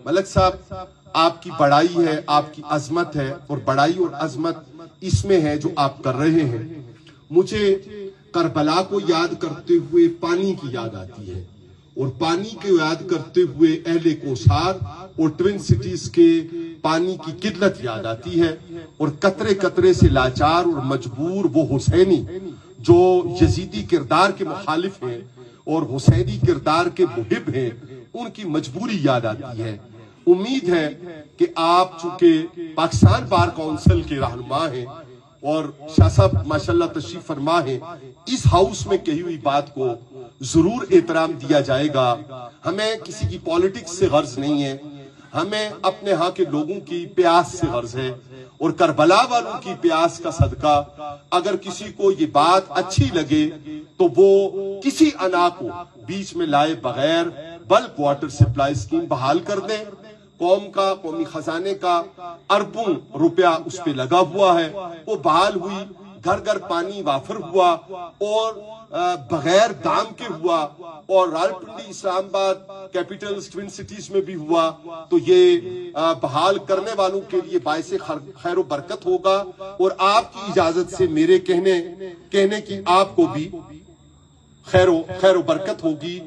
ملک صاحب آپ کی بڑائی ہے، آپ کی عظمت ہے، اور بڑائی اور عظمت اس میں ہے جو آپ کر رہے ہیں۔ مجھے کربلا کو یاد کرتے ہوئے پانی کی یاد آتی ہے، اور پانی کو یاد کرتے ہوئے اہل کوثر اور ٹوین سٹیز کے پانی کی قلت یاد آتی ہے، اور قطرے قطرے سے لاچار اور مجبور وہ حسینی جو یزیدی کردار کے مخالف ہیں اور حسینی کردار کے محب ہیں، ان کی مجبوری یاد آتی ہے۔ امید ہے کہ آپ چونکہ پاکستان بار کونسل کے رہنما ہیں اور شاہ صاحب ماشاءاللہ تشریف فرما ہیں، اس ہاؤس میں کہی ہوئی بات کو ضرور احترام دیا جائے گا۔ ہمیں کسی کی پالیٹکس سے غرض نہیں ہے، ہمیں اپنے ہاں کے لوگوں کی پیاس سے غرض ہے، اور کربلا والوں کی پیاس کا صدقہ اگر کسی کو یہ بات اچھی لگے تو وہ کسی انا کو بیچ میں لائے بغیر بلک واٹر سپلائی اسکیم بحال کر دیں۔ قوم کا، قومی خزانے کا اربوں روپیہ اس پہ لگا ہوا ہے، وہ بحال ہوئی، گھر گھر پانی وافر ہوا اور بغیر دام کے ہوا، اور راولپنڈی، اسلام آباد، کیپٹلز، ٹوین سٹیز میں بھی ہوا، تو یہ بحال کرنے والوں کے لیے باعث خیر و برکت ہوگا، اور آپ کی اجازت سے میرے کہنے کی آپ کو بھی خیر و برکت ہوگی۔